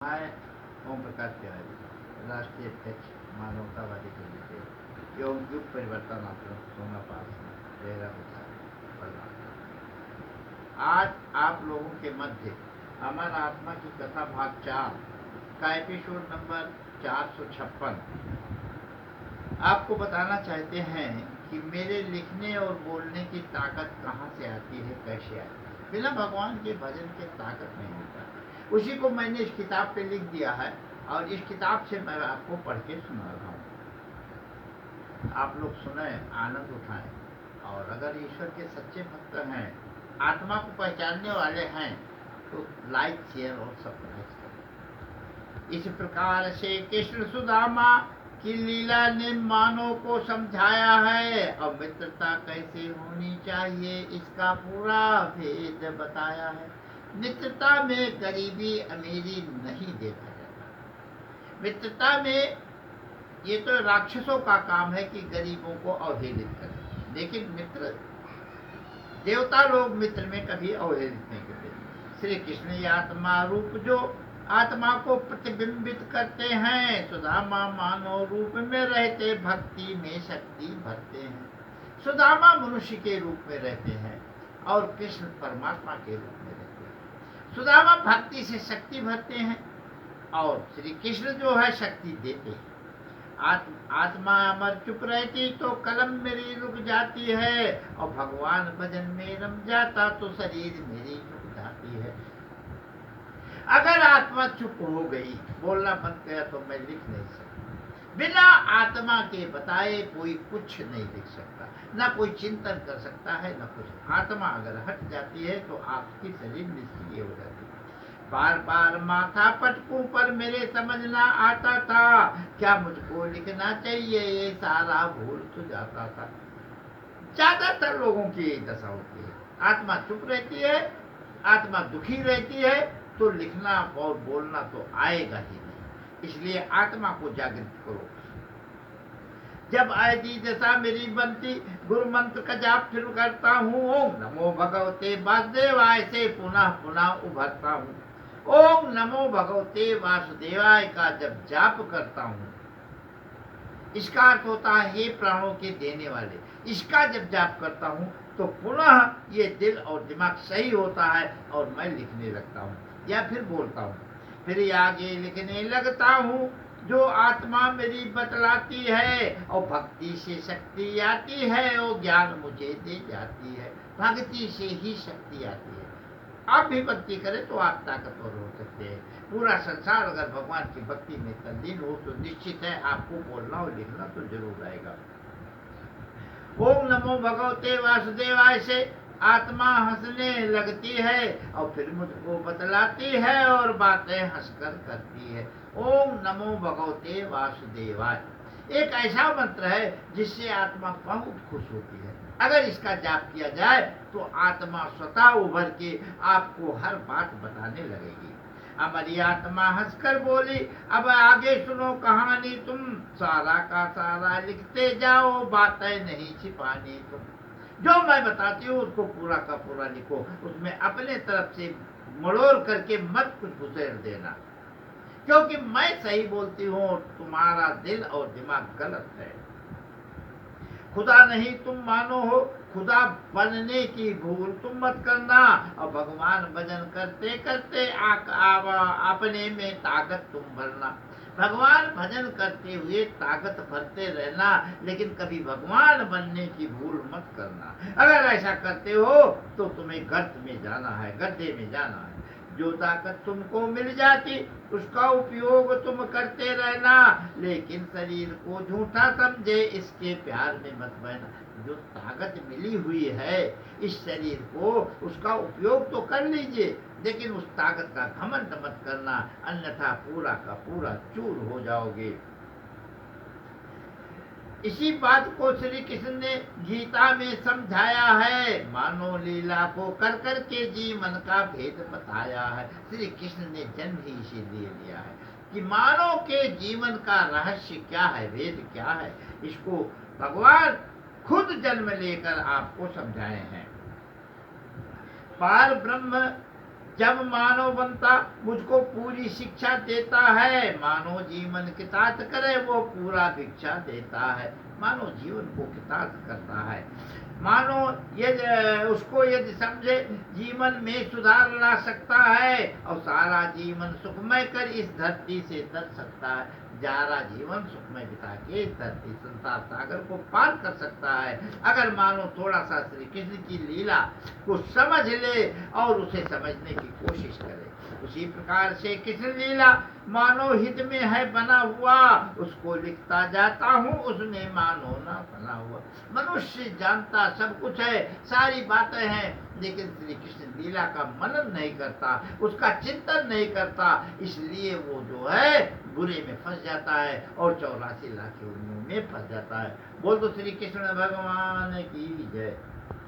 मैं ओम प्रकाश तिवारी, राष्ट्रीय अध्यक्ष मानवतावादी कमेटी एवं युग परिवर्तन आश्रम सोना पास रेरा आज आप लोगों के मध्य अमर आत्मा की कथा भाग 4 का एपिसोड नंबर 456 आपको बताना चाहते हैं कि मेरे लिखने और बोलने की ताकत कहाँ से आती है, कैसे आती है। बिना भगवान के भजन के ताकत नहीं होता। उसी को मैंने इस किताब पे लिख दिया है और इस किताब से मैं आपको पढ़ के सुना रहा हूँ। आप लोग सुने, आनंद उठाएं और अगर ईश्वर के सच्चे भक्त हैं, आत्मा को पहचानने वाले हैं तो लाइक, शेयर और सब्सक्राइब करें। इस प्रकार से कृष्ण सुदामा की लीला ने मानव को समझाया है और मित्रता कैसे होनी चाहिए इसका पूरा भेद बताया है। मित्रता में गरीबी अमीरी नहीं देखा जाता। मित्रता में ये तो राक्षसों का काम है कि गरीबों को अवहेलित करें, लेकिन मित्र देवता लोग मित्र में कभी अवहेलित नहीं करते। श्री कृष्ण ये आत्मा रूप जो आत्मा को प्रतिबिंबित करते हैं, सुदामा मानव रूप में रहते भक्ति में शक्ति भरते हैं। सुदामा मनुष्य के रूप में रहते हैं और कृष्ण परमात्मा के रूप में रहते हैं। सुदामा भक्ति से शक्ति भरते हैं और श्री कृष्ण जो है शक्ति देते हैं। आत्मा अमर चुप रहती तो कलम मेरी रुक जाती है और भगवान भजन में रम जाता तो शरीर मेरी झुक जाती है। अगर आत्मा चुप हो गई, बोलना बंद किया तो मैं लिख नहीं सकता। बिना आत्मा के बताए कोई कुछ नहीं लिख सकता, ना कोई चिंतन कर सकता है, ना कुछ। आत्मा अगर हट जाती है तो आपकी शरीर निष्क्रिय हो जाती है। बार बार माथा पटकूं पर मेरे समझ ना आता था, क्या मुझको लिखना चाहिए ये सारा भूल तो जाता था। ज्यादातर लोगों की यही दशा होती है। आत्मा चुप रहती है, आत्मा दुखी रहती है तो लिखना और बोलना तो आएगा ही नहीं। इसलिए आत्मा को जागृत करो। जब ऐसी दशा मेरी बनती, गुरु मंत्र का जाप फिर करता हूँ, ओम नमो भगवते वासुदेवाय से पुनः पुनः उभरता हूँ। ओम नमो भगवते वासुदेवाय का जब जाप करता हूँ, इसका अर्थ होता है हे प्राणों के देने वाले। इसका जब जाप करता हूँ तो पुनः ये दिल और दिमाग सही होता है और मैं लिखने लगता हूँ या फिर बोलता हूँ। फिर आगे लिखने लगता हूँ जो आत्मा मेरी बतलाती है और भक्ति से शक्ति आती है और ज्ञान मुझे दे जाती है। भक्ति से ही शक्ति आती है। आप भी भक्ति करें तो आप ताकतवर हो सकते हैं। पूरा संसार अगर भगवान की भक्ति में तल्लीन हो तो निश्चित है आपको बोलना और लिखना तो जरूर आएगा। ओम नमो भगवते वासुदेवाय से आत्मा हंसने लगती है और फिर मुझको बतलाती है और बातें हंसकर करती है। ओम नमो भगवते वासुदेवाय एक ऐसा मंत्र है जिससे आत्मा बहुत खुश होती है। अगर इसका जाप किया जाए तो आत्मा स्वतः उभर के आपको हर बात बताने लगेगी। हमारी आत्मा हंसकर बोली, अब आगे सुनो कहानी तुम, सारा का सारा लिखते जाओ, बातें नहीं छिपानी तुम। जो मैं बताती हूँ उसको पूरा का पूरा लिखो, उसमें अपने तरफ से मड़ोड़ करके मत कुछ घुसेड़ देना, क्योंकि मैं सही बोलती हूँ और तुम्हारा दिल और दिमाग गलत है। खुदा नहीं तुम मानो हो, खुदा बनने की भूल तुम मत करना और भगवान भजन करते करते अपने में ताकत तुम भरना। भगवान भजन करते हुए ताकत भरते रहना, लेकिन कभी भगवान बनने की भूल मत करना। अगर ऐसा करते हो तो तुम्हें गर्त में जाना है, गड्ढे में जाना है। जो ताकत तुमको मिल जाती उसका उपयोग तुम करते रहना, लेकिन शरीर को झूठा समझे इसके प्यार में मत बहना। जो ताकत मिली हुई है इस शरीर को, उसका उपयोग तो कर लीजिए, लेकिन उस ताकत का घमंड मत करना, अन्यथा पूरा का पूरा चूर हो जाओगे। इसी बात को श्री कृष्ण ने गीता में समझाया है। मानव लीला को कर कर के जीवन का भेद बताया है। श्री कृष्ण ने जन्म ही इसीलिए लिया है कि मानव के जीवन का रहस्य क्या है, भेद क्या है, इसको भगवान खुद जन्म लेकर आपको समझाए हैं। पार ब्रह्म जब मानव बनता मुझको पूरी शिक्षा देता है, मानव जीवन कितात करे वो पूरा भिक्षा देता है। मानव जीवन को कितात करता है, मानो यदि उसको यदि समझे जीवन में सुधार ला सकता है और सारा जीवन सुखमय कर इस धरती से तर सकता है। सारा जीवन सुखमय बिता के इस धरती संसार सागर को पार कर सकता है, अगर मानो थोड़ा सा श्री कृष्ण की लीला को समझ ले और उसे समझने की कोशिश करे। उसी प्रकार से कृष्ण लीला मानव हित में है बना हुआ, उसको लिखता जाता हूँ, उसने मानो ना बना हुआ। मनुष्य जानता सब कुछ है, सारी बातें हैं, लेकिन श्री कृष्ण लीला का मनन नहीं करता, उसका चिंतन नहीं करता, इसलिए वो जो है बुरे में फंस जाता है और 84 लाख योनियों में फंस जाता है। बोल तो श्री कृष्ण भगवान की जय।